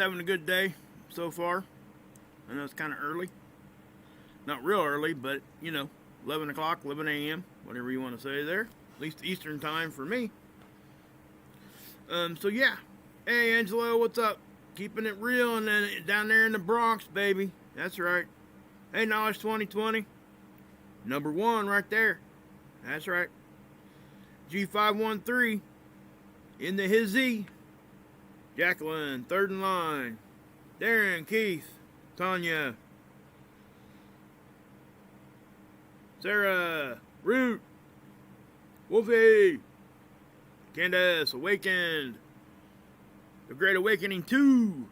having a good day so far. I know it's kind of early. Not real early, but, 11 o'clock, 11 a.m., whatever you want to say there. At least Eastern time for me. So yeah. Hey, Angelo, what's up? Keeping it real and then down there in the Bronx, baby. That's right. Hey, Knowledge 2020. Number 1 right there. That's right. G513 in the hizzy. Jacqueline, third in line. Darren, Keith, Tanya, Sarah, Root, Wolfie, Candace, Awakened, The Great Awakening 2,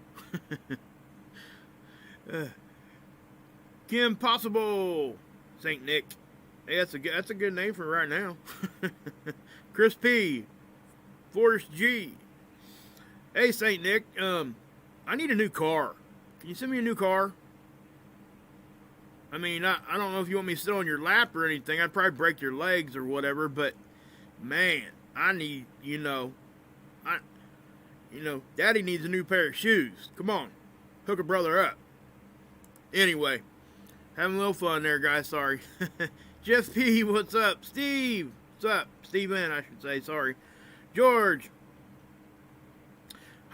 Kim Possible, Saint Nick. Hey, that's a good name for right now. Chris P, Forrest G. Hey, Saint Nick, I need a new car. Can you send me a new car? I mean, I don't know if you want me to sit on your lap or anything. I'd probably break your legs or whatever, but man, I need, Daddy needs a new pair of shoes. Come on, hook a brother up. Anyway, having a little fun there, guys. Sorry. Jeff P, what's up? Steve, what's up? Steven, I should say. Sorry. George.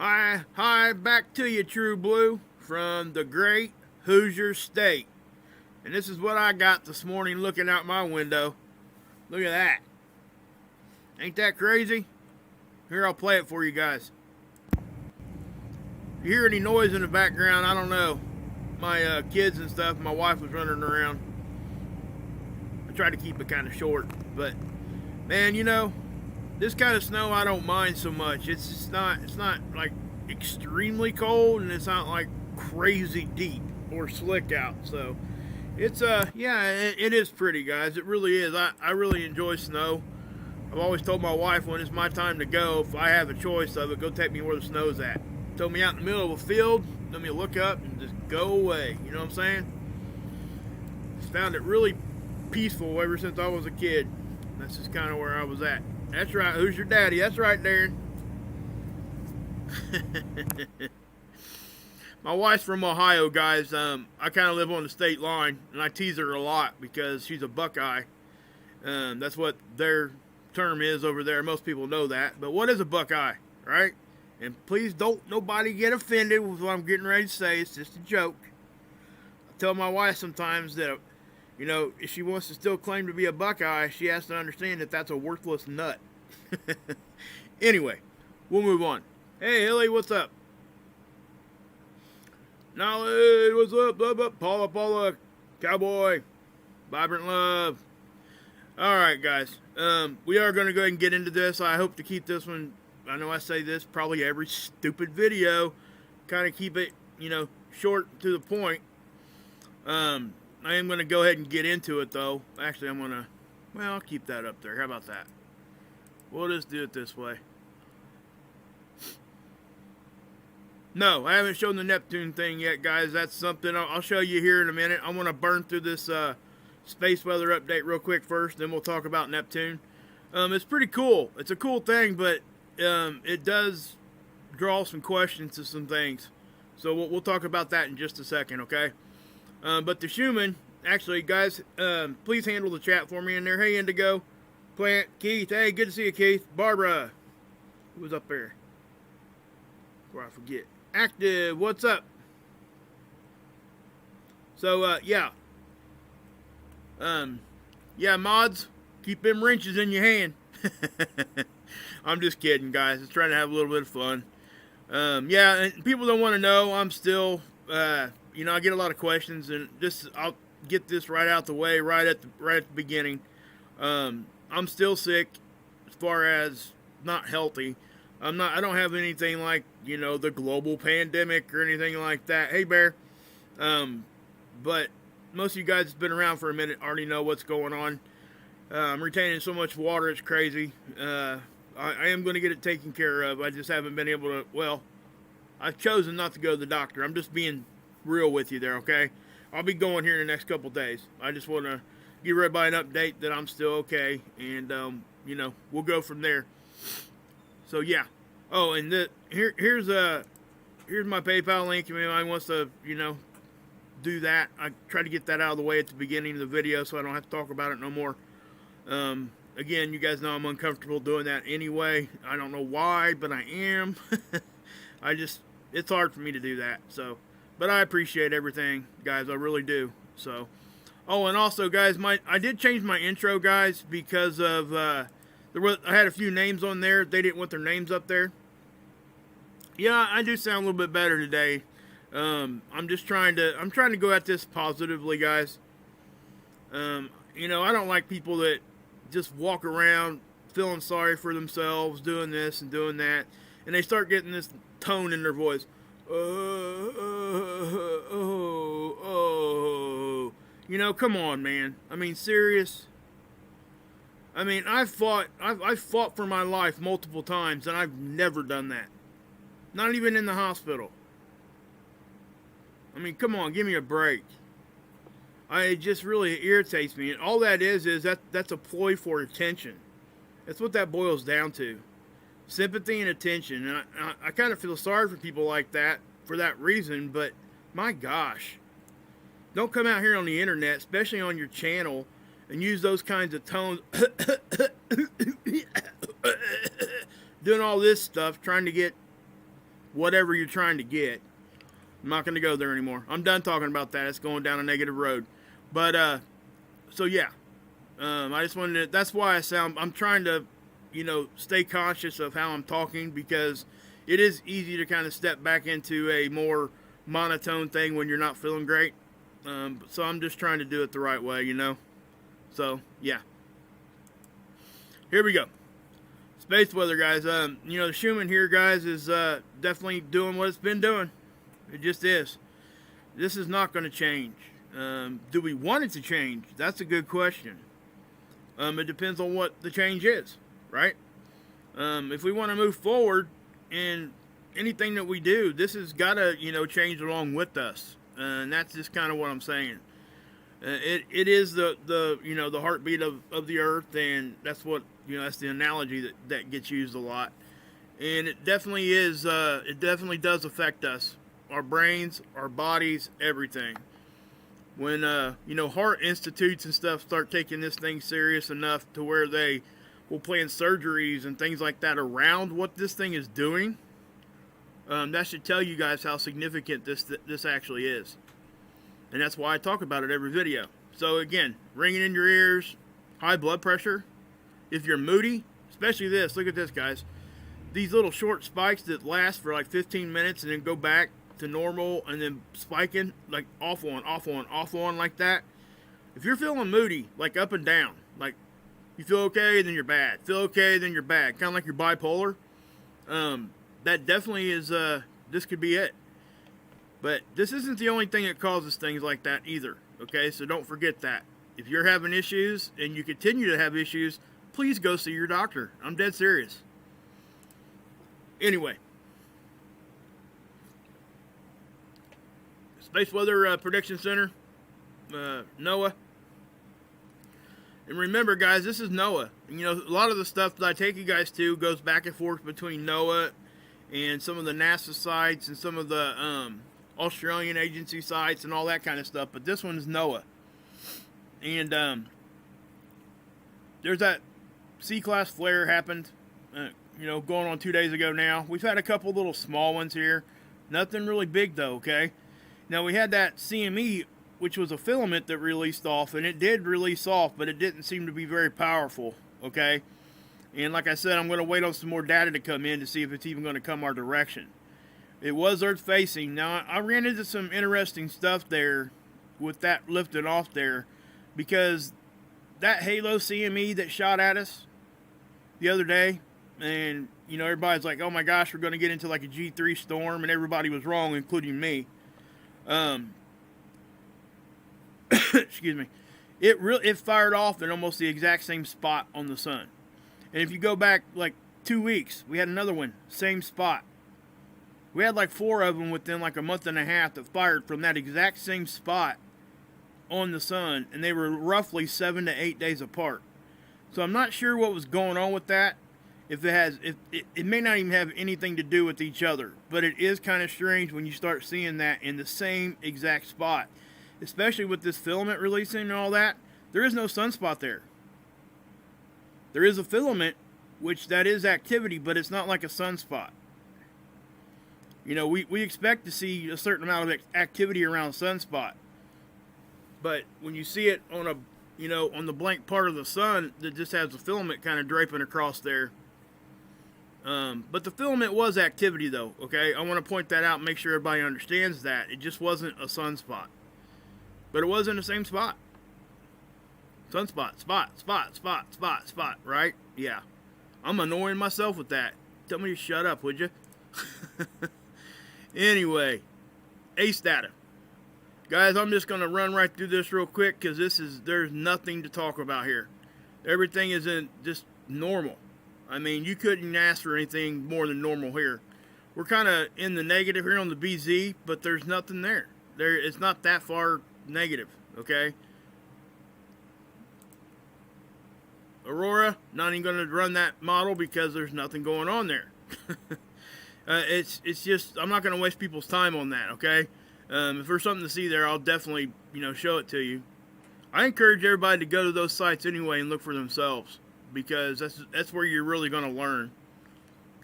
Hi, back to you, True Blue, from the great Hoosier State. And this is what I got this morning looking out my window. Look at that. Ain't that crazy? Here, I'll play it for you guys. If you hear any noise in the background, I don't know. My kids and stuff, my wife was running around. I tried to keep it kind of short, but man, this kind of snow I don't mind so much. It's not like extremely cold, and it's not like crazy deep or slick out. So it's it is pretty, guys. It really is. I really enjoy snow. I've always told my wife when it's my time to go, if I have a choice of it, go take me where the snow's at. Told me out in the middle of a field, let me look up and just go away. You know what I'm saying? Just found it really peaceful ever since I was a kid. That's just kind of where I was at. That's right. Who's your daddy? That's right, Darren. My wife's from Ohio, guys. I kind of live on the state line, and I tease her a lot because she's a Buckeye. That's what their term is over there. Most people know that. But what is a Buckeye, right? And please don't nobody get offended with what I'm getting ready to say. It's just a joke. I tell my wife sometimes that, if she wants to still claim to be a Buckeye, she has to understand that that's a worthless nut. Anyway, we'll move on. Hey, Hilly, what's up? Knowledge, what's up? Blah, blah. Paula, Cowboy, Vibrant Love. All right, guys. We are going to go ahead and get into this. I hope to keep this one, I know I say this probably every stupid video, kind of keep it, short to the point. I am going to go ahead and get into it, though. Actually, I'll keep that up there. How about that? We'll just do it this way. No, I haven't shown the Neptune thing yet, guys. That's something I'll show you here in a minute. I want to burn through this space weather update real quick first, then we'll talk about Neptune. It's pretty cool. It's a cool thing, but it does draw some questions to some things. So we'll talk about that in just a second, okay? But the Schumann, actually, guys, please handle the chat for me in there. Hey, Indigo, Plant, Keith. Hey, good to see you, Keith. Barbara, who was up there? Before I forget. Active, what's up? So, yeah. Mods, keep them wrenches in your hand. I'm just kidding, guys. Just trying to have a little bit of fun. And people don't want to know. I'm still, I get a lot of questions, and I'll get this right out the way, right at the beginning. I'm still sick, as far as not healthy. I don't have anything like, the global pandemic or anything like that. Hey, Bear. But most of you guys that's been around for a minute already know what's going on. I'm retaining so much water, it's crazy. I am going to get it taken care of. I just haven't been able to, I've chosen not to go to the doctor. I'm just being real with you there, okay? I'll be going here in the next couple days. I just want to give everybody an update that I'm still okay, and, we'll go from there. So, yeah. Oh, and here's here's my PayPal link if anyone wants to, you know, do that. I try to get that out of the way at the beginning of the video so I don't have to talk about it no more. Again, you guys know I'm uncomfortable doing that anyway. I don't know why, but I am. It's hard for me to do that. So, but I appreciate everything, guys. I really do. So, oh, and also, guys, I did change my intro, guys, because of I had a few names on there. They didn't want their names up there. Yeah, I do sound a little bit better today. I'm trying to go at this positively, guys. You know, I don't like people that just walk around feeling sorry for themselves, doing this and doing that, and they start getting this tone in their voice. You know, come on, man. I mean, serious. I mean, I've fought for my life multiple times, and I've never done that. Not even in the hospital. I mean, come on, give me a break. It just really irritates me. And all that is that's a ploy for attention. That's what that boils down to. Sympathy and attention. And I kind of feel sorry for people like that for that reason, but my gosh. Don't come out here on the internet, especially on your channel, and use those kinds of tones. Doing all this stuff, trying to get whatever you're trying to get. I'm not going to go there anymore. I'm done talking about that. It's going down a negative road. But, so yeah. I just wanted to, that's why I'm trying to, you know, stay conscious of how I'm talking, because it is easy to kind of step back into a more monotone thing when you're not feeling great. So I'm just trying to do it the right way, you know. So, yeah. Here we go. Space weather, guys. You know, the Schumann here, guys, is definitely doing what it's been doing. It just is. This is not going to change. Do we want it to change? That's a good question. It depends on what the change is, right? If we want to move forward in anything that we do, this has got to, you know, change along with us. And that's just kind of what I'm saying. It is the you know, the heartbeat of the earth, and that's what, you know, that's the analogy that gets used a lot. And it definitely is, it definitely does affect us. Our brains, our bodies, everything. When, you know, heart institutes and stuff start taking this thing serious enough to where they will plan surgeries and things like that around what this thing is doing, that should tell you guys how significant this actually is. And that's why I talk about it every video. So again, ringing in your ears, high blood pressure. If you're moody, especially this, look at this, guys. These little short spikes that last for like 15 minutes and then go back to normal and then spiking, like off on like that. If you're feeling moody, like up and down, like you feel okay, then you're bad. Feel okay, then you're bad. Kind of like you're bipolar. That definitely is, this could be it. But this isn't the only thing that causes things like that either, okay? So don't forget that. If you're having issues and you continue to have issues, please go see your doctor. I'm dead serious. Anyway. Space Weather Prediction Center, NOAA. And remember, guys, this is NOAA. You know, a lot of the stuff that I take you guys to goes back and forth between NOAA and some of the NASA sites and some of the Australian agency sites and all that kind of stuff. But this one is NOAA. And there's that C-class flare happened, you know, going on 2 days ago now. We've had a couple little small ones here. Nothing really big, though, okay? Now, we had that CME, which was a filament that released off, and it did release off, but it didn't seem to be very powerful, okay? And like I said, I'm going to wait on some more data to come in to see if it's even going to come our direction. It was Earth-facing. Now, I ran into some interesting stuff there with that lifted off there, because that Halo CME that shot at us the other day, and, you know, everybody's like, oh my gosh, we're going to get into like a G3 storm, and everybody was wrong, including me. Excuse me. It fired off in almost the exact same spot on the sun. And if you go back like 2 weeks, we had another one, same spot. We had like 4 of them within like a month and a half that fired from that exact same spot on the sun, and they were roughly 7 to 8 days apart. So I'm not sure what was going on with that. if it has, if it may not even have anything to do with each other, but it is kind of strange when you start seeing that in the same exact spot, especially with this filament releasing and all that. There is no sunspot there. There is a filament, which that is activity, but it's not like a sunspot. You know, we expect to see a certain amount of activity around sunspot, but when you see it on a, you know, on the blank part of the sun that just has the filament kind of draping across there. But the filament was activity though, okay? I want to point that out and make sure everybody understands that. It just wasn't a sunspot. But it was in the same spot. Sunspot, spot, right? Yeah. I'm annoying myself with that. Tell me to shut up, would you? Anyway, ace data. Guys, I'm just going to run right through this real quick because there's nothing to talk about here. Everything is in just normal. I mean, you couldn't ask for anything more than normal here. We're kind of in the negative here on the BZ, but there's nothing there. It's not that far negative, okay? Aurora, not even going to run that model because there's nothing going on there. It's just, I'm not going to waste people's time on that, okay? If there's something to see there, I'll definitely, you know, show it to you. I encourage everybody to go to those sites anyway and look for themselves, because that's where you're really going to learn.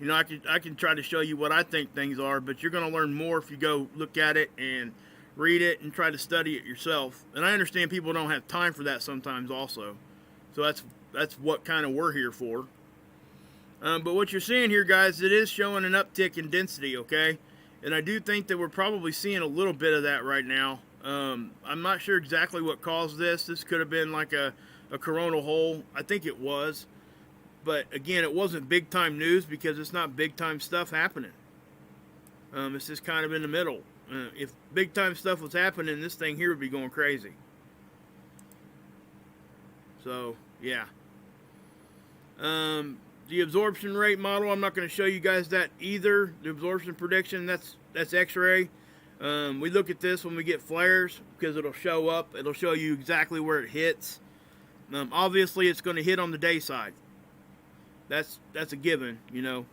You know, I can try to show you what I think things are, but you're going to learn more if you go look at it and read it and try to study it yourself. And I understand people don't have time for that sometimes also. So that's what kind of we're here for. But what you're seeing here, guys, it is showing an uptick in density, okay? And I do think that we're probably seeing a little bit of that right now. I'm not sure exactly what caused this. This could have been like a coronal hole. I think it was. But again, it wasn't big time news because it's not big time stuff happening. It's just kind of in the middle. If big time stuff was happening, this thing here would be going crazy. So, yeah. The absorption rate model, I'm not going to show you guys that either. The absorption prediction, that's X-ray. We look at this when we get flares because it'll show up. It'll show you exactly where it hits. Obviously, it's going to hit on the day side. That's a given, you know.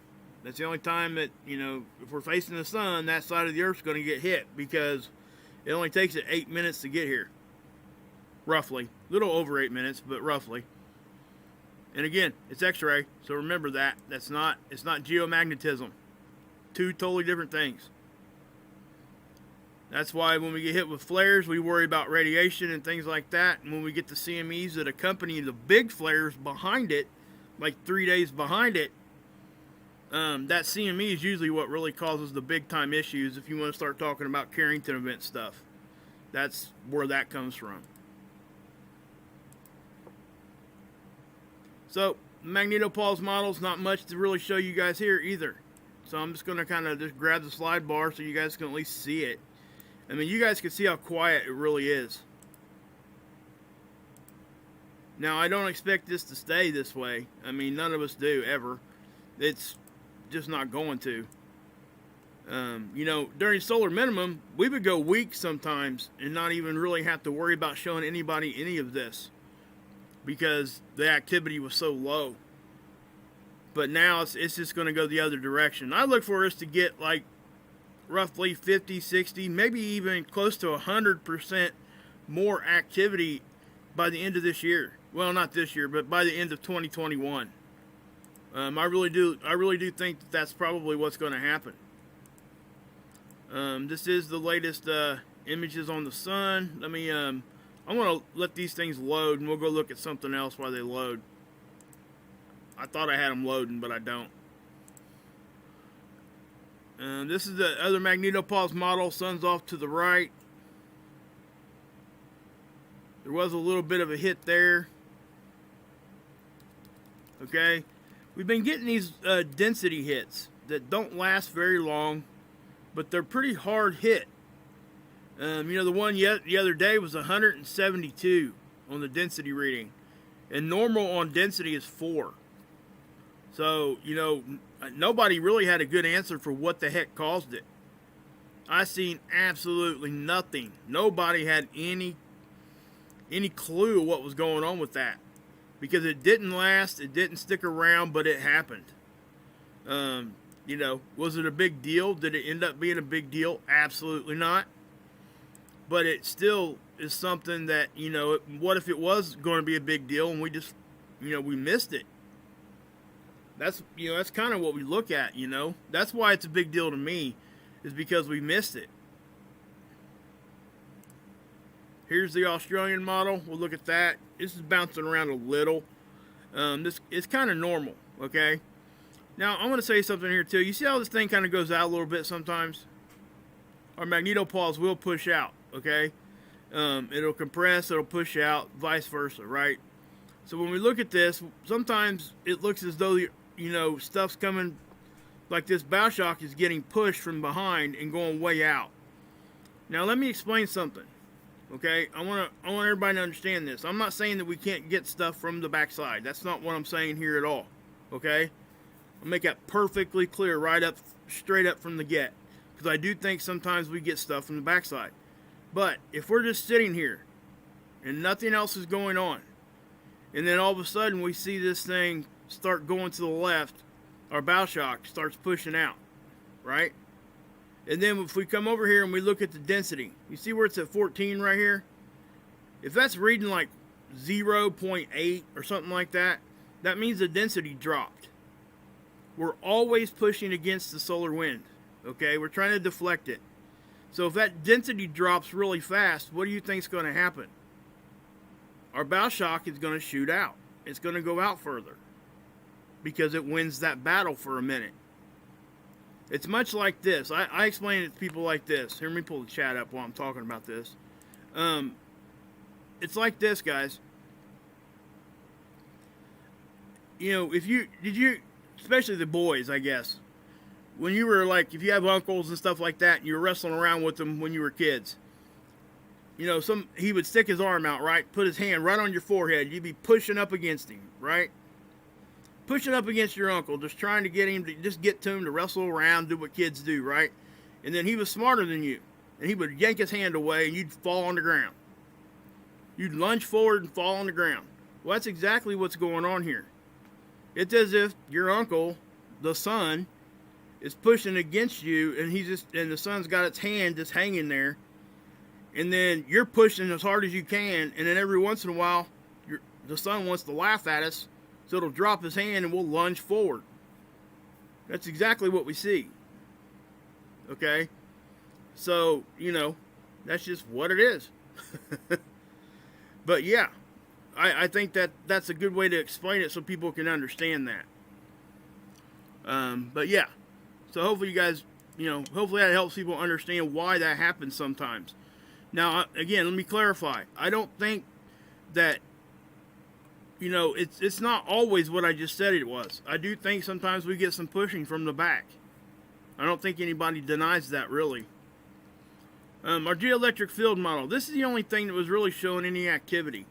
That's the only time that, you know, if we're facing the sun, that side of the earth's going to get hit because it only takes it 8 minutes to get here. Roughly. A little over 8 minutes, but roughly. And again, it's X-ray, so remember that. It's not geomagnetism. Two totally different things. That's why when we get hit with flares, we worry about radiation and things like that. And when we get the CMEs that accompany the big flares behind it, like 3 days behind it, that CME is usually what really causes the big time issues if you want to start talking about Carrington event stuff. That's where that comes from. So, Magnetosphere models, not much to really show you guys here either. So I'm just going to kind of just grab the slide bar so you guys can at least see it. I mean, you guys can see how quiet it really is. Now, I don't expect this to stay this way. I mean, none of us do, ever. It's just not going to. You know, during solar minimum, we would go weeks sometimes and not even really have to worry about showing anybody any of this, because the activity was so low. But now it's just going to go the other direction. I look for us to get like roughly 50, 60, maybe even close to 100% more activity by the end of this year. Well, not this year, but by the end of 2021. I really do think that that's probably what's going to happen. This is the latest images on the sun. Let me I'm going to let these things load, and we'll go look at something else while they load. I thought I had them loading, but I don't. This is the other Magnetosphere model. Sun's off to the right. There was a little bit of a hit there. Okay. We've been getting these density hits that don't last very long, but they're pretty hard hit. You know, the one the other day was 172 on the density reading. And normal on density is 4. So, you know, nobody really had a good answer for what the heck caused it. I seen absolutely nothing. Nobody had any clue what was going on with that. Because it didn't last, it didn't stick around, but it happened. You know, was it a big deal? Did it end up being a big deal? Absolutely not. But it still is something that, you know, what if it was going to be a big deal and we just, you know, we missed it? That's, you know, that's kind of what we look at, you know. That's why it's a big deal to me, is because we missed it. Here's the Australian model. We'll look at that. This is bouncing around a little. This it's kind of normal, okay? Now, I want to say something here, too. You see how this thing kind of goes out a little bit sometimes? Our magnetopause will push out, okay? It'll compress, it'll push out, vice versa, right? So when we look at this, sometimes it looks as though, you know, stuff's coming, like this bow shock is getting pushed from behind and going way out. Now, let me explain something. Okay, I want everybody to understand this. I'm not saying that we can't get stuff from the backside. That's not what I'm saying here at all. Okay, I'll make that perfectly clear straight up from the get, because I do think sometimes we get stuff from the backside. But if we're just sitting here and nothing else is going on, and then all of a sudden we see this thing start going to the left, our bow shock starts pushing out, right? And then if we come over here and we look at the density, you see where it's at 14 right here? If that's reading like 0.8 or something like that, that means the density dropped. We're always pushing against the solar wind, okay? We're trying to deflect it. So if that density drops really fast, what do you think is going to happen? Our bow shock is going to shoot out. It's going to go out further because it wins that battle for a minute. It's much like this. I explain it to people like this. Here, let me pull the chat up while I'm talking about this. It's like this, guys. You know, especially the boys, I guess, when you were like, if you have uncles and stuff like that, and you were wrestling around with them when you were kids, you know, he would stick his arm out, right? Put his hand right on your forehead. You'd be pushing up against him, right? Pushing up against your uncle, just trying to get him to get to him to wrestle around, do what kids do, right? And then he was smarter than you, and he would yank his hand away, and you'd fall on the ground. You'd lunge forward and fall on the ground. Well, that's exactly what's going on here. It's as if your uncle, the sun, is pushing against you, and the sun's got its hand just hanging there, and then you're pushing as hard as you can, and then every once in a while, the sun wants to laugh at us. So it'll drop his hand and we'll lunge forward. That's exactly what we see. Okay? So, you know, that's just what it is. But yeah, I think that's a good way to explain it so people can understand that. But yeah, so hopefully you guys, you know, hopefully that helps people understand why that happens sometimes. Now, again, let me clarify. I don't think that, you know, it's not always what I just said it was. I do think sometimes we get some pushing from the back. I don't think anybody denies that, really. Our geoelectric field model. This is the only thing that was really showing any activity.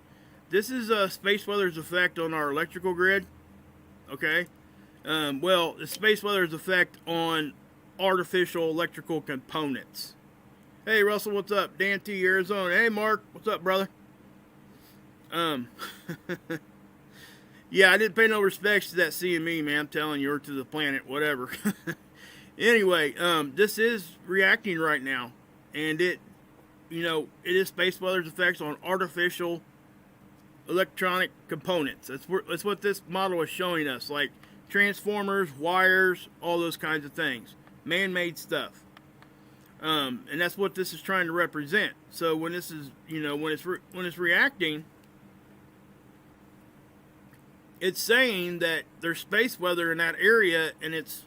This is space weather's effect on our electrical grid. Okay? Well, it's space weather's effect on artificial electrical components. Hey, Russell, what's up? Dan T, Arizona. Hey, Mark, what's up, brother? Yeah, I didn't pay no respects to that CME, man. I'm telling you, or to the planet, whatever. Anyway, this is reacting right now, and it is space weather's effects on artificial electronic components. That's what this model is showing us, like transformers, wires, all those kinds of things, man-made stuff. And that's what this is trying to represent. So when this is, when it's reacting, it's saying that there's space weather in that area, and it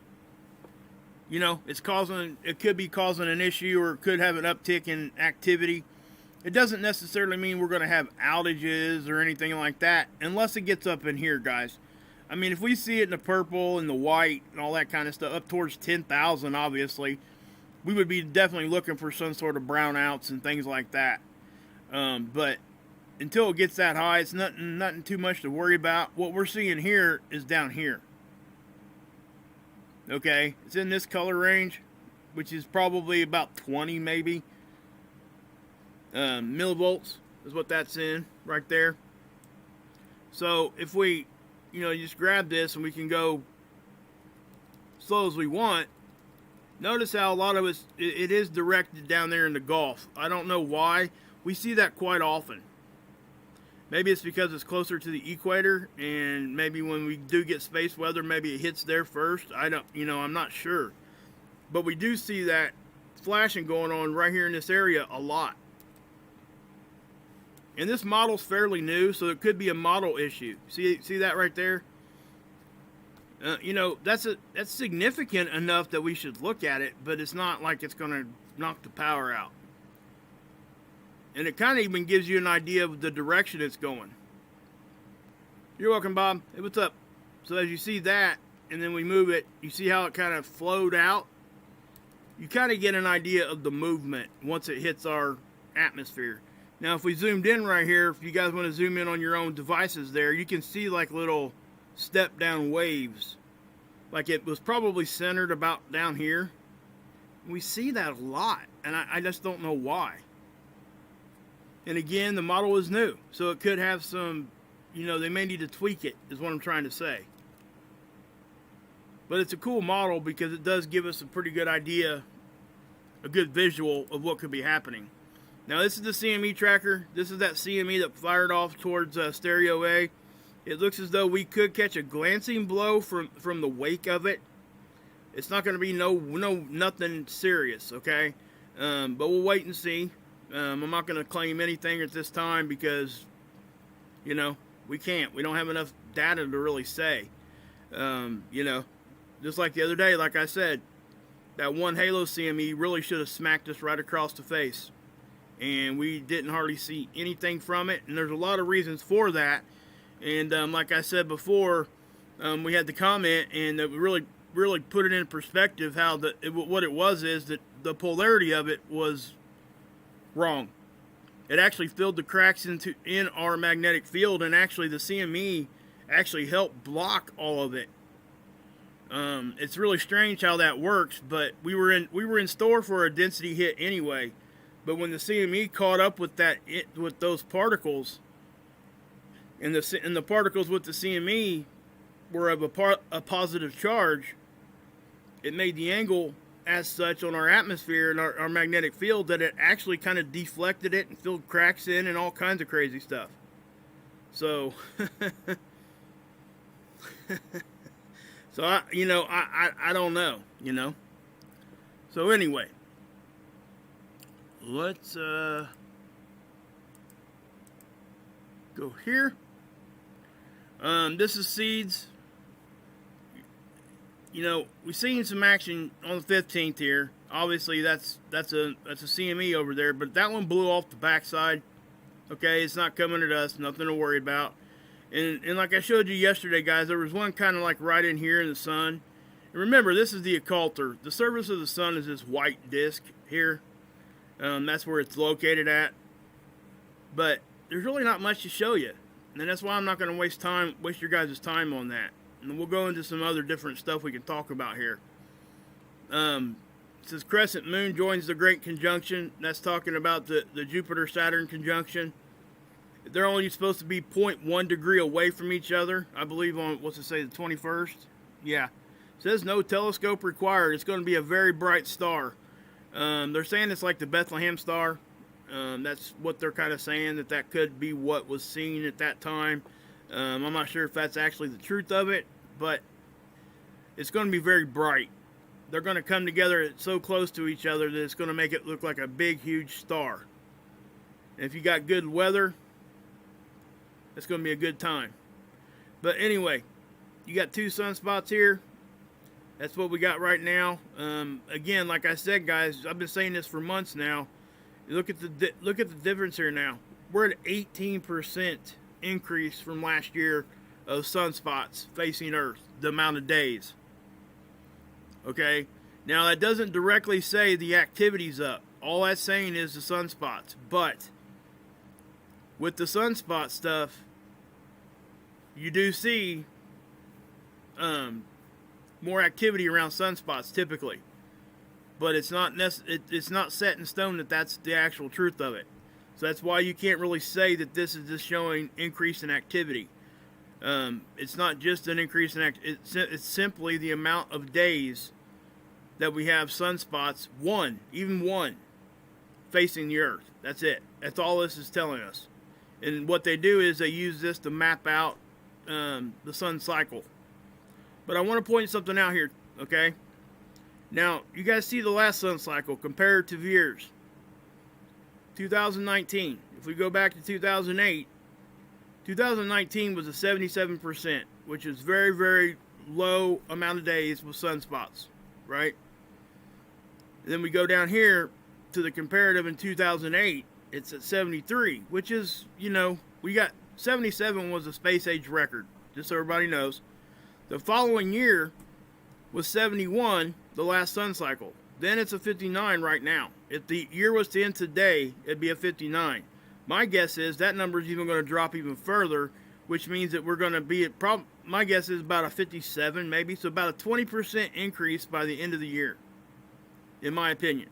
could be causing an issue, or it could have an uptick in activity. It doesn't necessarily mean we're going to have outages or anything like that, unless it gets up in here, guys. I mean, if we see it in the purple and the white and all that kind of stuff, up towards 10,000, obviously, we would be definitely looking for some sort of brownouts and things like that. But until it gets that high, it's nothing too much to worry about. What we're seeing here is down here. Okay, it's in this color range, which is probably about 20 maybe millivolts is what that's in right there. So if we, just grab this and we can go slow as we want, notice how a lot of it is directed down there in the Gulf. I don't know why. We see that quite often. Maybe it's because it's closer to the equator, and maybe when we do get space weather, maybe it hits there first. I'm not sure. But we do see that flashing going on right here in this area a lot. And this model's fairly new, so it could be a model issue. See that right there? That's significant enough that we should look at it, but it's not like it's going to knock the power out. And it kind of even gives you an idea of the direction it's going. You're welcome, Bob. Hey, what's up? So as you see that, and then we move it, you see how it kind of flowed out? You kind of get an idea of the movement once it hits our atmosphere. Now, if we zoomed in right here, if you guys want to zoom in on your own devices there, you can see like little step down waves. Like it was probably centered about down here. We see that a lot, and I just don't know why. And again, the model is new, so it could have some, they may need to tweak it, is what I'm trying to say. But it's a cool model because it does give us a pretty good idea, a good visual of what could be happening. Now, this is the CME tracker. This is that CME that fired off towards Stereo A. It looks as though we could catch a glancing blow from the wake of it. It's not going to be nothing serious, okay? But we'll wait and see. I'm not going to claim anything at this time because, we can't. We don't have enough data to really say. Just like the other day, like I said, that one Halo CME really should have smacked us right across the face. And we didn't hardly see anything from it. And there's a lot of reasons for that. And like I said before, we had the comment, and that really put it in perspective how what it was is that the polarity of it was wrong. It actually filled the cracks in our magnetic field, and actually the CME actually helped block all of it. It's really strange how that works, but we were in store for a density hit anyway. But when the CME caught up with with those particles, and the particles with the CME were of a positive charge, it made the angle as such on our atmosphere and our magnetic field that it actually kind of deflected it and filled cracks in and all kinds of crazy stuff. So, I don't know, So anyway, let's go here. This is seeds. We've seen some action on the 15th here. Obviously, that's a CME over there, but that one blew off the backside. Okay, it's not coming at us. Nothing to worry about. And like I showed you yesterday, guys, there was one kind of like right in here in the sun. And remember, this is the occulter. The surface of the sun is this white disc here. That's where it's located at. But there's really not much to show you. And that's why I'm not going to waste your guys' time on that. And we'll go into some other different stuff we can talk about here. It says crescent moon joins the Great Conjunction. That's talking about the Jupiter-Saturn conjunction. They're only supposed to be 0.1 degree away from each other. I believe on, what's it say, the 21st? Yeah. It says no telescope required. It's going to be a very bright star. They're saying it's like the Bethlehem star. That's what they're kind of saying, that could be what was seen at that time. I'm not sure if that's actually the truth of it, but it's going to be very bright. They're going to come together so close to each other that it's going to make it look like a big, huge star. And if you got good weather, it's going to be a good time. But anyway, you got two sunspots here. That's what we got right now. Again, like I said, guys, I've been saying this for months now. Look at the difference here now. We're at 18% increase from last year of sunspots facing Earth, the amount of days. Okay, now that doesn't directly say the activity's up. All that's saying is the sunspots. But with the sunspot stuff, you do see more activity around sunspots typically. But it's not set in stone that that's the actual truth of it. So that's why you can't really say that this is just showing increase in activity. It's not just an increase in it's simply the amount of days that we have sunspots, even one, facing the Earth. That's it. That's all this is telling us. And what they do is they use this to map out the sun cycle. But I want to point something out here, okay? Now, you guys see the last sun cycle, comparative years. 2019. If we go back to 2008, 2019 was a 77%, which is very, very low amount of days with sunspots, right? And then we go down here to the comparative in 2008, it's at 73, which is, we got 77 was a space age record, just so everybody knows. The following year was 71, the last sun cycle. Then it's a 59 right now. If the year was to end today, it'd be a 59. My guess is that number is even going to drop even further, which means that we're going to be at my guess is about a 57 maybe, so about a 20% increase by the end of the year, in my opinion.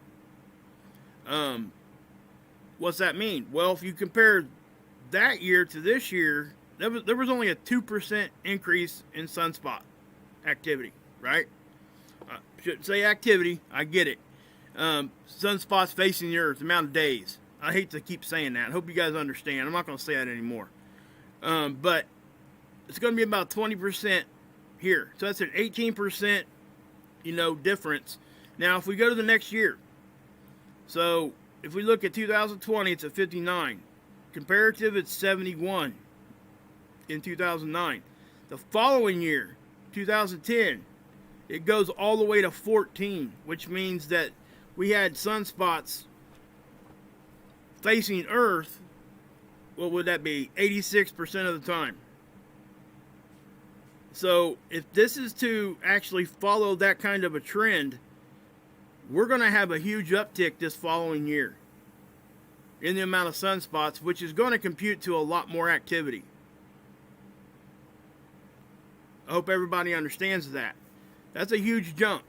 What's that mean? Well, if you compare that year to this year, there was only a 2% increase in sunspot activity, right? Shouldn't say activity, I get it. Sunspots facing the Earth, amount of days. I hate to keep saying that. I hope you guys understand. I'm not going to say that anymore. But it's going to be about 20% here. So that's an 18%, difference. Now, if we go to the next year, so if we look at 2020, it's at 59. Comparative, it's 71 in 2009. The following year, 2010, it goes all the way to 14, which means that we had sunspots facing Earth, what would that be? 86% of the time. So if this is to actually follow that kind of a trend, we're going to have a huge uptick this following year in the amount of sunspots, which is going to compute to a lot more activity. I hope everybody understands that. That's a huge jump.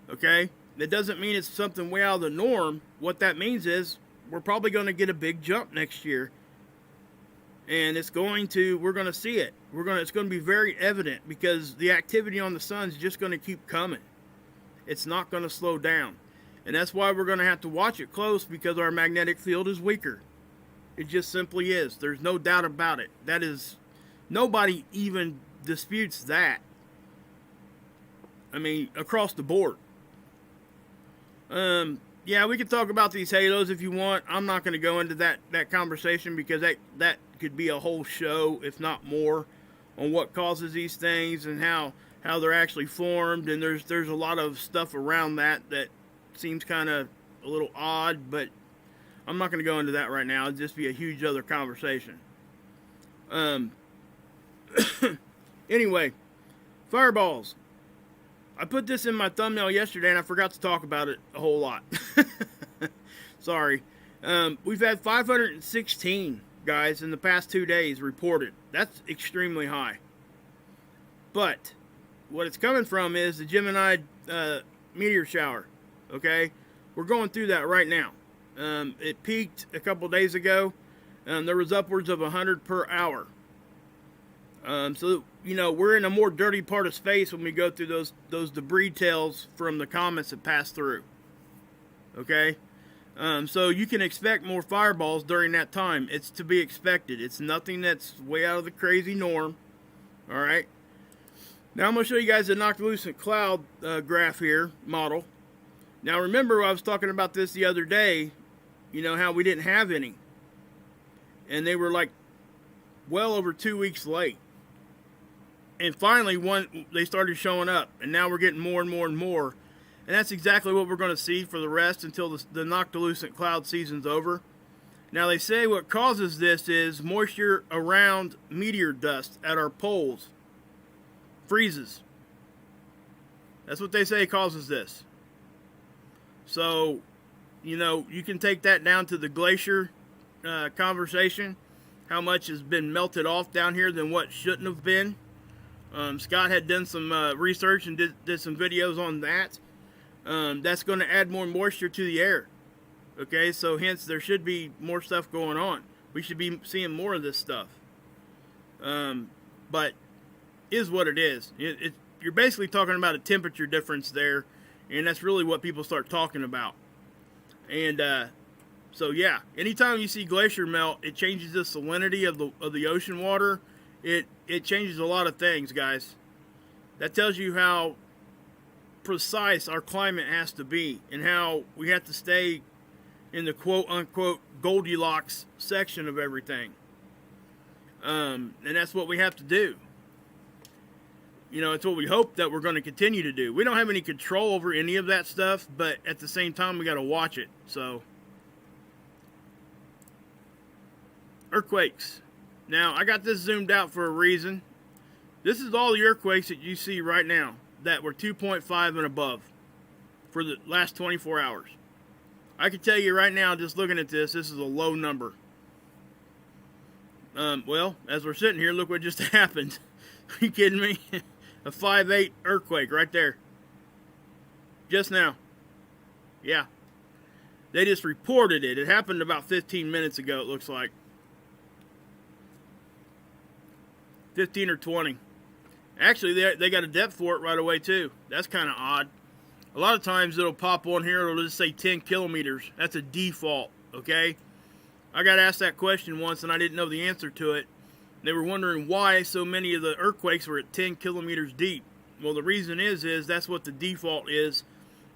Okay? That doesn't mean it's something way out of the norm. What that means is we're probably going to get a big jump next year. And we're going to see it. It's going to be very evident because the activity on the sun is just going to keep coming. It's not going to slow down. And that's why we're going to have to watch it close, because our magnetic field is weaker. It just simply is. There's no doubt about it. Nobody even disputes that. I mean, across the board. Yeah, we could talk about these halos if you want. I'm not going to go into that conversation, because that could be a whole show, if not more, on what causes these things and how they're actually formed. And there's a lot of stuff around that seems kind of a little odd, but I'm not going to go into that right now. It'd just be a huge other conversation. Anyway, fireballs. I put this in my thumbnail yesterday and I forgot to talk about it a whole lot. Sorry. We've had 516 guys in the past 2 days reported. That's extremely high. But what it's coming from is the Gemini meteor shower. Okay? We're going through that right now. It peaked a couple days ago. There was upwards of 100 per hour. So, we're in a more dirty part of space when we go through those debris tails from the comets that pass through. Okay? So you can expect more fireballs during that time. It's to be expected. It's nothing that's way out of the crazy norm. Alright? Now I'm going to show you guys the noctilucent cloud graph here, model. Now remember, I was talking about this the other day, how we didn't have any. And they were like well over 2 weeks late. And finally, they started showing up, and now we're getting more and more and more. And that's exactly what we're going to see for the rest until the noctilucent cloud season's over. Now, they say what causes this is moisture around meteor dust at our poles freezes. That's what they say causes this. So, you can take that down to the glacier conversation. How much has been melted off down here than what shouldn't have been. Scott had done some research and did some videos on that. That's going to add more moisture to the air. Okay, so hence there should be more stuff going on. We should be seeing more of this stuff. But is what it is. You're basically talking about a temperature difference there, and that's really what people start talking about. And so yeah, anytime you see glacier melt, it changes the salinity of the ocean water. It changes a lot of things, guys. That tells you how precise our climate has to be, and how we have to stay in the quote-unquote Goldilocks section of everything. And that's what we have to do. You know, it's what we hope that we're going to continue to do. We don't have any control over any of that stuff, but at the same time, we got to watch it. So, earthquakes. Now, I got this zoomed out for a reason. This is all the earthquakes that you see right now that were 2.5 and above for the last 24 hours. I can tell you right now, just looking at this is a low number. Well, as we're sitting here, look what just happened. Are you kidding me? A 5.8 earthquake right there. Just now. Yeah. They just reported it. It happened about 15 minutes ago, it looks like. 15 or 20. Actually, they got a depth for it right away, too. That's kind of odd. A lot of times it'll pop on here, it'll just say 10 kilometers. That's a default, okay? I got asked that question once, and I didn't know the answer to it. They were wondering why so many of the earthquakes were at 10 kilometers deep. Well, the reason is that's what the default is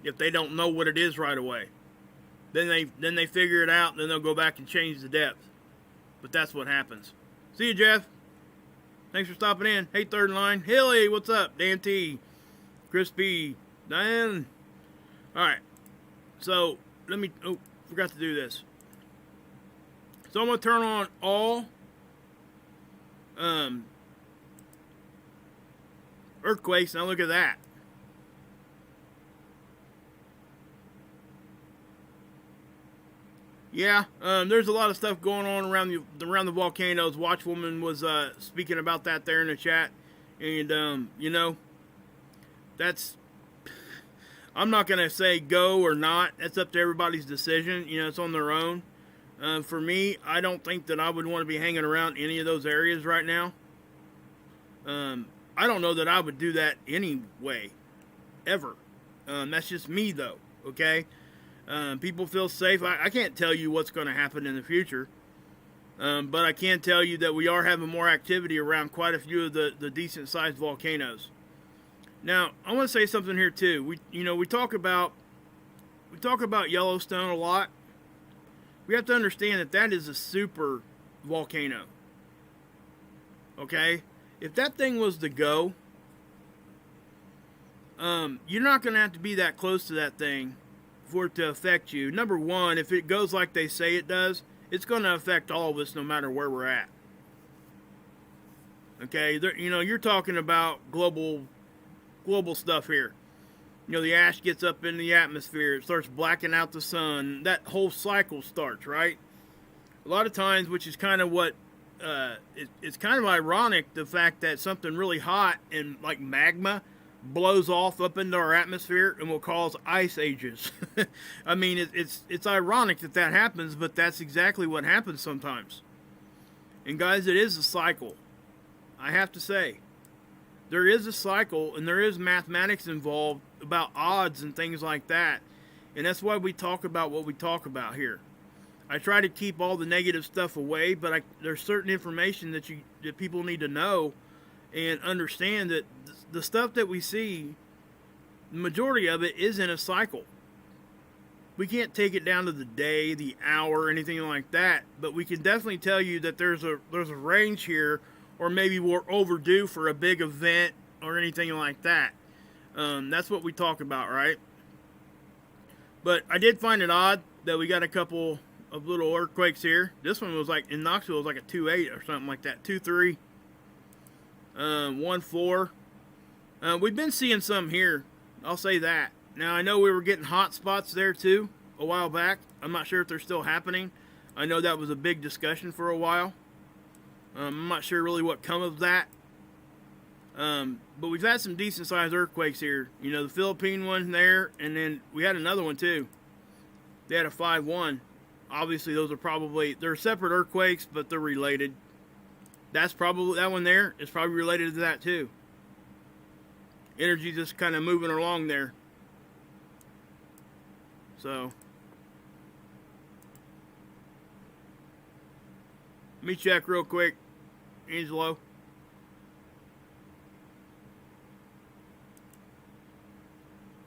if they don't know what it is right away. Then they figure it out, and then they'll go back and change the depth. But that's what happens. See you, Jeff. Thanks for stopping in. Hey, Third Line. Hilly, what's up? Dan T. Chris P. Diane. Alright. So, forgot to do this. So I'm going to turn on all earthquakes. Now look at that. Yeah, there's a lot of stuff going on around the volcanoes. Watchwoman was speaking about that there in the chat, and you know, I'm not gonna say go or not. That's up to everybody's decision. You know, it's on their own. For me, I don't think that I would want to be hanging around any of those areas right now. I don't know that I would do that anyway, ever. That's just me, though, okay? People feel safe. I can't tell you what's going to happen in the future, but I can tell you that we are having more activity around quite a few of the decent-sized volcanoes. Now, I want to say something here, too. We talk about Yellowstone a lot. We have to understand that is a super volcano. Okay? If that thing was to go, you're not going to have to be that close to that thing for it to affect you. Number one, if it goes like they say it does, it's going to affect all of us no matter where we're at. Okay? You're talking about global stuff here. The ash gets up in the atmosphere. It starts blacking out the sun. That whole cycle starts, right? A lot of times, which is kind of what, it's kind of ironic, the fact that something really hot and like magma blows off up into our atmosphere and will cause ice ages. I mean, it's ironic that happens, but that's exactly what happens sometimes. And guys, it is a cycle. I have to say. There is a cycle, and there is mathematics involved about odds and things like that. And that's why we talk about what we talk about here. I try to keep all the negative stuff away, but there's certain information that people need to know and understand that the stuff that we see, the majority of it is in a cycle. We can't take it down to the day, the hour, anything like that, but we can definitely tell you that there's a range here, or maybe we're overdue for a big event or anything like that. That's what we talk about, right? But I did find it odd that we got a couple of little earthquakes here. This one was like, in Knoxville, it was like a 2.8 or something like that. 2.3. 1.4. We've been seeing some here. I'll say that. Now, I know we were getting hot spots there, too, a while back. I'm not sure if they're still happening. I know that was a big discussion for a while. I'm not sure really what come of that. But we've had some decent-sized earthquakes here. The Philippine one there, and then we had another one, too. They had a 5.1. Obviously, those are they're separate earthquakes, but they're related. That's probably, that one there is probably related to that too. Energy just kind of moving along there. So let me check real quick, Angelo.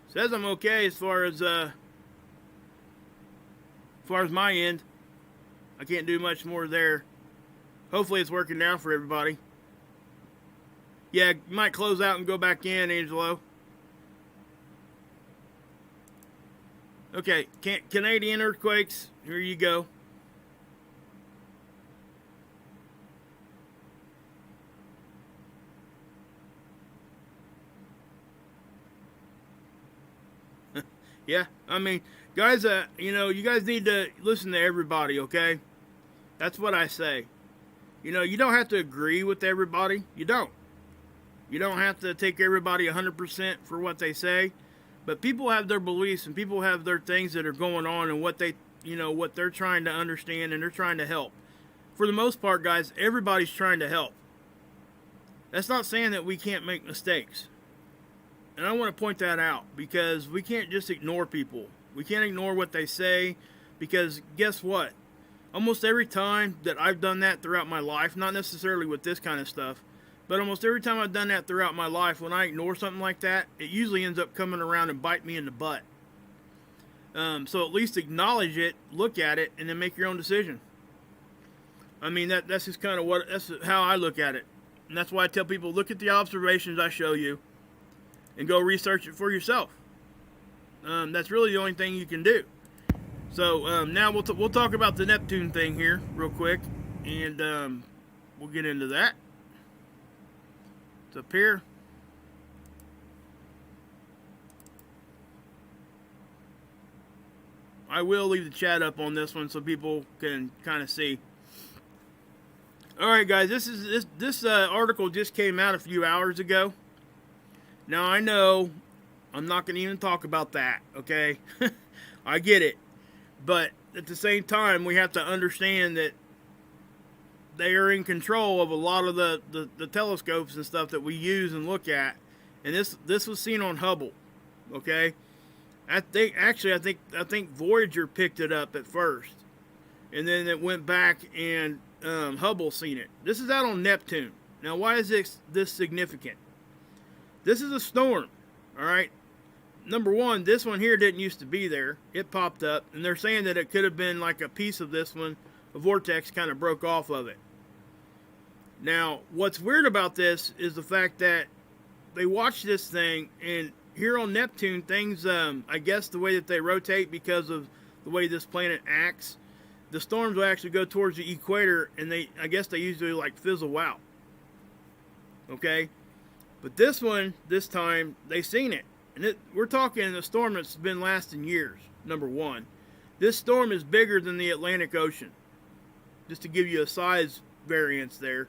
Says I'm okay as far as my end. I can't do much more there. Hopefully it's working now for everybody. Yeah, you might close out and go back in, Angelo. Okay, Canadian earthquakes. Here you go. Yeah, I mean, guys, you guys need to listen to everybody, okay? That's what I say. You don't have to agree with everybody. You don't. You don't have to take everybody 100% for what they say. But people have their beliefs and people have their things that are going on and what they're trying to understand and they're trying to help. For the most part, guys, everybody's trying to help. That's not saying that we can't make mistakes. And I want to point that out because we can't just ignore people. We can't ignore what they say because guess what? Almost every time that I've done that throughout my life, not necessarily with this kind of stuff, but almost every time I've done that throughout my life, when I ignore something like that, it usually ends up coming around and bite me in the butt. So at least acknowledge it, look at it, and then make your own decision. I mean, that's just kind of that's how I look at it. And that's why I tell people, look at the observations I show you and go research it for yourself. That's really the only thing you can do. So now we'll talk about the Neptune thing here real quick, and we'll get into that. It's up here. I will leave the chat up on this one so people can kind of see. All right, guys, this article just came out a few hours ago. Now I know I'm not going to even talk about that, okay? I get it. But at the same time, we have to understand that they are in control of a lot of the telescopes and stuff that we use and look at. And this was seen on Hubble, okay? I think Voyager picked it up at first. And then it went back and Hubble seen it. This is out on Neptune. Now, why is this significant? This is a storm, all right? Number one, this one here didn't used to be there. It popped up, and they're saying that it could have been like a piece of this one. A vortex kind of broke off of it. Now, what's weird about this is the fact that they watched this thing, and here on Neptune, things, I guess the way that they rotate because of the way this planet acts, the storms will actually go towards the equator, and I guess they usually like fizzle out. Okay? But this one, this time, they seen it. And we're talking a storm that's been lasting years, number one. This storm is bigger than the Atlantic Ocean. Just to give you a size variance there.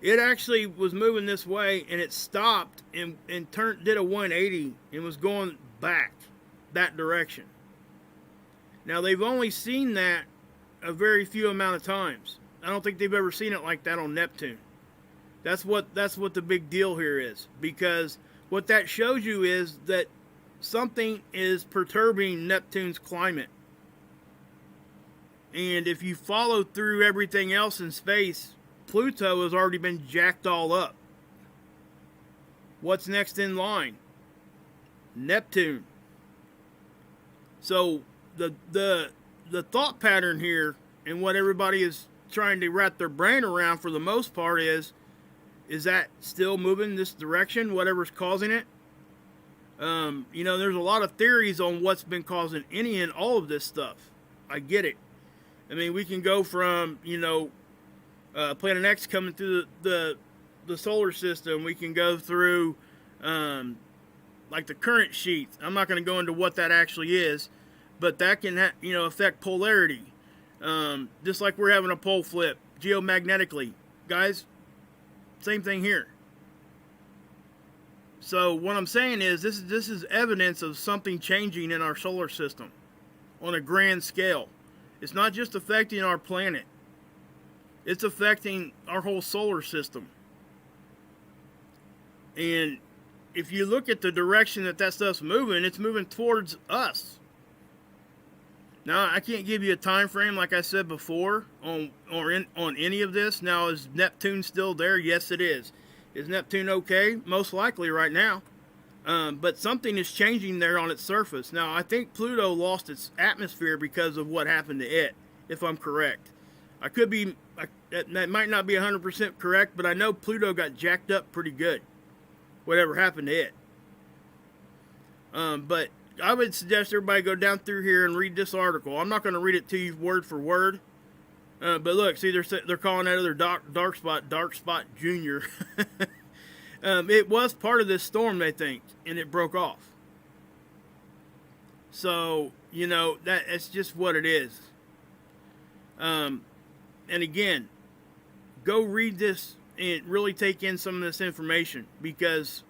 It actually was moving this way, and it stopped and did a 180 and was going back that direction. Now, they've only seen that a very few amount of times. I don't think they've ever seen it like that on Neptune. That's what the big deal here is, because what that shows you is that something is perturbing Neptune's climate. And if you follow through everything else in space, Pluto has already been jacked all up. What's next in line? Neptune. So the thought pattern here, and what everybody is trying to wrap their brain around for the most part is that still moving this direction, whatever's causing it? There's a lot of theories on what's been causing any and all of this stuff. I get it. I mean, we can go from, Planet X coming through the solar system. We can go through, like the current sheath. I'm not going to go into what that actually is, but that can, affect polarity. Just like we're having a pole flip geomagnetically. Guys, same thing here. So what I'm saying is this is evidence of something changing in our solar system on a grand scale. It's not just affecting our planet. It's affecting our whole solar system. And if you look at the direction that stuff's moving, it's moving towards us. Now, I can't give you a time frame, like I said before, on any of this. Now, is Neptune still there? Yes, it is. Is Neptune okay? Most likely right now. But something is changing there on its surface. Now, I think Pluto lost its atmosphere because of what happened to it, if I'm correct. I could be, that might not be 100% correct, but I know Pluto got jacked up pretty good, whatever happened to it. But I would suggest everybody go down through here and read this article. I'm not going to read it to you word for word. But look, see, they're calling that other dark spot Junior. It was part of this storm, they think, and it broke off. So, you know, that's just what it is. And again, go read this and really take in some of this information, because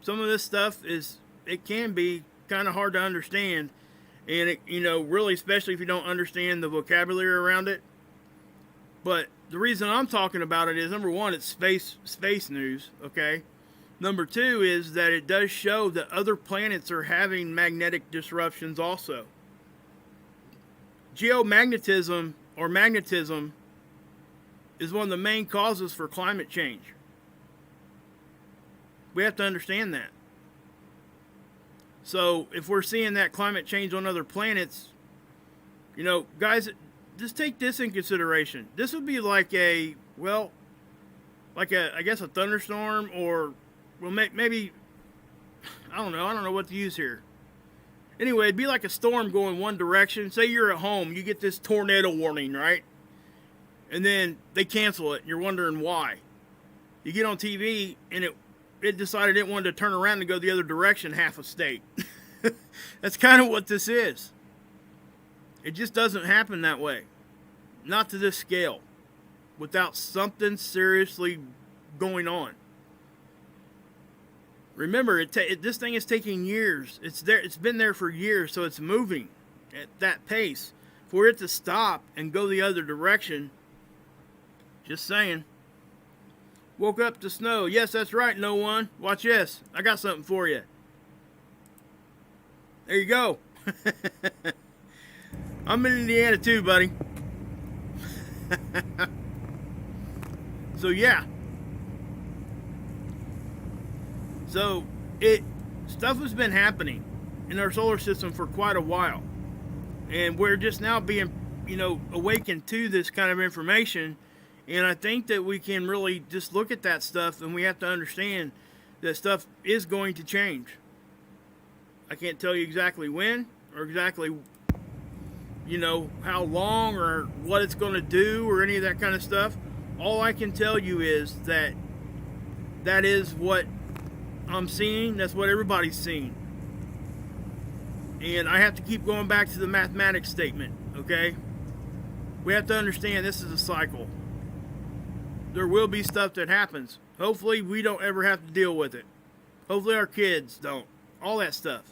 some of this stuff it can be kind of hard to understand, and it, you know, really, especially if you don't understand the vocabulary around it. But the reason I'm talking about it is, number one, it's space news, okay? Number two is that it does show that other planets are having magnetic disruptions also. Geomagnetism, or magnetism, is one of the main causes for climate change. We have to understand that. So if we're seeing that climate change on other planets, you know, guys, just take this in consideration. This would be like I guess a thunderstorm, or, well, maybe, I don't know what to use here. Anyway, it'd be like a storm going one direction. Say you're at home, you get this tornado warning, right? And then they cancel it, and you're wondering why. You get on TV, and it decided it wanted to turn around and go the other direction half a state. That's kind of what this is. It just doesn't happen that way. Not to this scale. Without something seriously going on. Remember, this thing is taking years. It's been there for years, so it's moving at that pace. For it to stop and go the other direction, just saying. Woke up to snow. Yes, that's right, no one. Watch this. I got something for you. There you go. I'm in Indiana too, buddy. So yeah. So stuff has been happening in our solar system for quite a while. And we're just now being, you know, awakened to this kind of information. And I think that we can really just look at that stuff, and we have to understand that stuff is going to change. I can't tell you exactly when, or exactly, you know, how long, or what it's going to do, or any of that kind of stuff. All I can tell you is that is what I'm seeing. That's what everybody's seeing. And I have to keep going back to the mathematics statement, okay? We have to understand this is a cycle. There will be stuff that happens. Hopefully we don't ever have to deal with it. Hopefully our kids don't. All that stuff.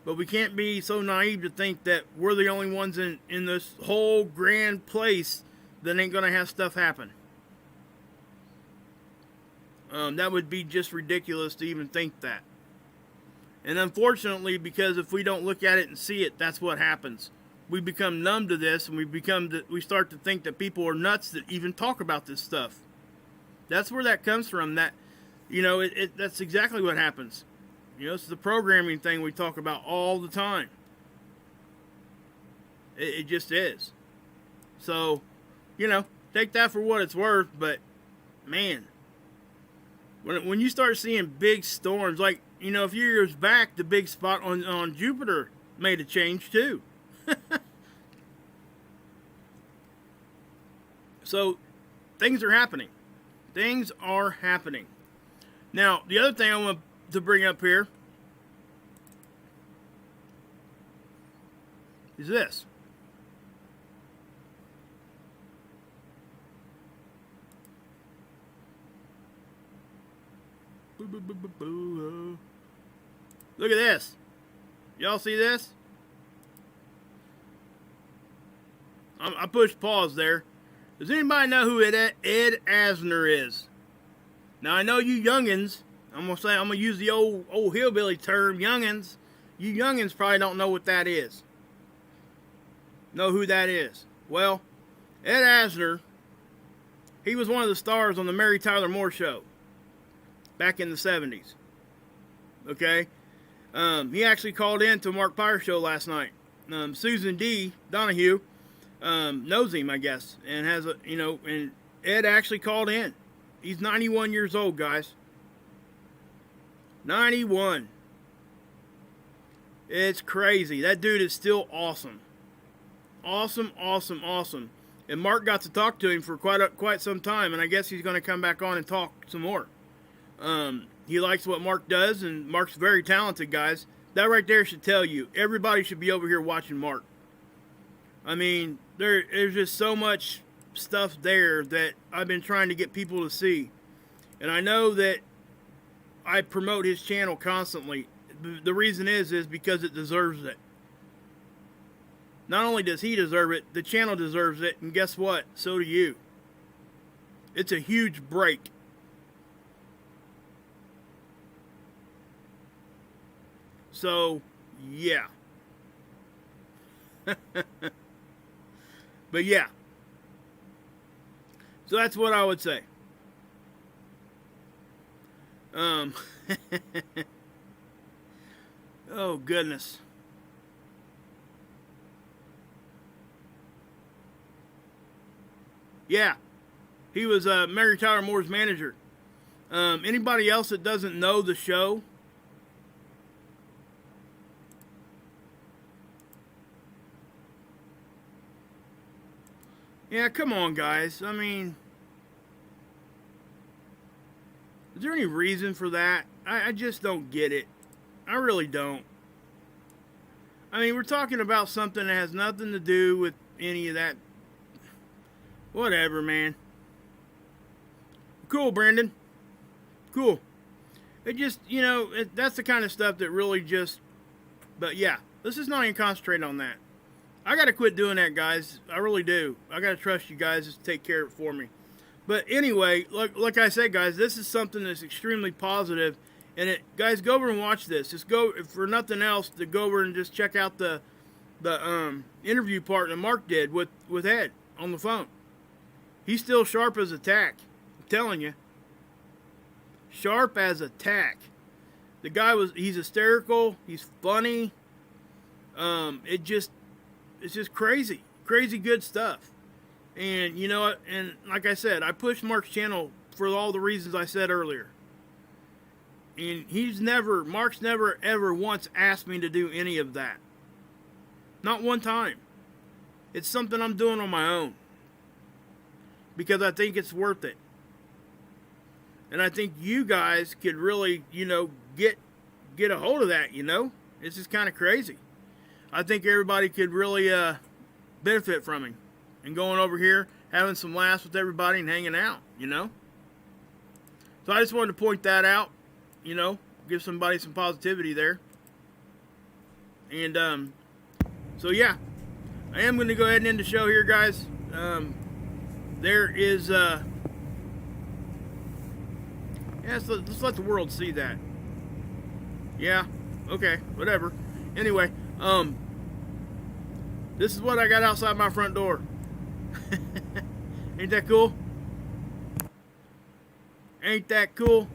But we can't be so naive to think that we're the only ones in this whole grand place that ain't going to have stuff happen. That would be just ridiculous to even think that. And unfortunately, because if we don't look at it and see it, that's what happens. We become numb to this, and we start to think that people are nuts that even talk about this stuff. That's where that comes from. That, you know, that's exactly what happens. You know, it's the programming thing we talk about all the time. It just is. So, you know, take that for what it's worth. But man, when you start seeing big storms, like, you know, a few years back, the big spot on Jupiter made a change too. So, things are happening. Things are happening. Now, the other thing I want to bring up here is this. Look at this. Y'all see this? I pushed pause there. Does anybody know who Ed Asner is? Now I know you youngins. I'm gonna use the old hillbilly term, youngins. You youngins probably don't know what that is. Know who that is? Well, Ed Asner, he was one of the stars on the Mary Tyler Moore Show back in the 70s. Okay? He actually called in to Mark Pyre's show last night. Susan D. Donahue knows him, I guess, and has a, and Ed actually called in. He's 91 years old, guys. 91. It's crazy. That dude is still awesome. Awesome, awesome, awesome. And Mark got to talk to him for quite some time, and I guess he's going to come back on and talk some more. He likes what Mark does, and Mark's very talented, guys. That right there should tell you, everybody should be over here watching Mark. I mean, there's just so much stuff there that I've been trying to get people to see. And I know that I promote his channel constantly. The reason is because it deserves it. Not only does he deserve it, the channel deserves it, and guess what? So do you. It's a huge break. So, yeah. But yeah. So that's what I would say. Oh, goodness. Yeah. He was Mary Tyler Moore's manager. Anybody else that doesn't know the show? Yeah, come on, guys. I mean, is there any reason for that? I just don't get it. I really don't. I mean, we're talking about something that has nothing to do with any of that. Whatever, man. Cool, Brandon. Cool. It just, that's the kind of stuff that really just... But yeah, let's just not even concentrate on that. I got to quit doing that, guys. I really do. I got to trust you guys to take care of it for me. But anyway, like I said, guys, this is something that's extremely positive. And guys, go over and watch this. Just go, if for nothing else, to go over and just check out the interview part that Mark did with Ed on the phone. He's still sharp as a tack. I'm telling you. Sharp as a tack. The guy he's hysterical. He's funny. It's just crazy. Crazy good stuff. And, and like I said, I pushed Mark's channel for all the reasons I said earlier. And Mark's never ever once asked me to do any of that. Not one time. It's something I'm doing on my own. Because I think it's worth it. And I think you guys could really, get a hold of that, It's just kind of crazy. I think everybody could really benefit from him. And going over here, having some laughs with everybody and hanging out, So I just wanted to point that out, give somebody some positivity there. And, so yeah, I am going to go ahead and end the show here, guys. There is, yeah, let's let the world see that. Yeah, okay, whatever. Anyway, this is what I got outside my front door. Ain't that cool? Ain't that cool?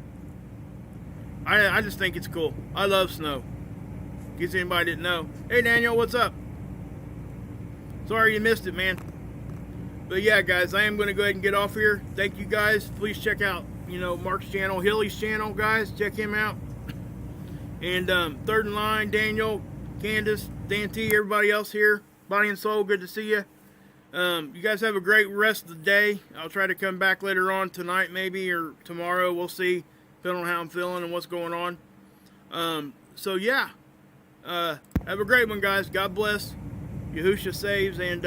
I just think it's cool. I love snow. In case anybody didn't know. Hey Daniel, what's up? Sorry you missed it, man. But yeah, guys, I am going to go ahead and get off here. Thank you guys. Please check out, Mark's channel, Hilly's channel, guys. Check him out. And Third in Line, Daniel, Candace, Dan T, everybody else here. Body and soul, good to see you. You guys have a great rest of the day. I'll try to come back later on tonight maybe, or tomorrow. We'll see, depending on how I'm feeling and what's going on. So yeah, have a great one, guys. God bless. Yahusha saves, and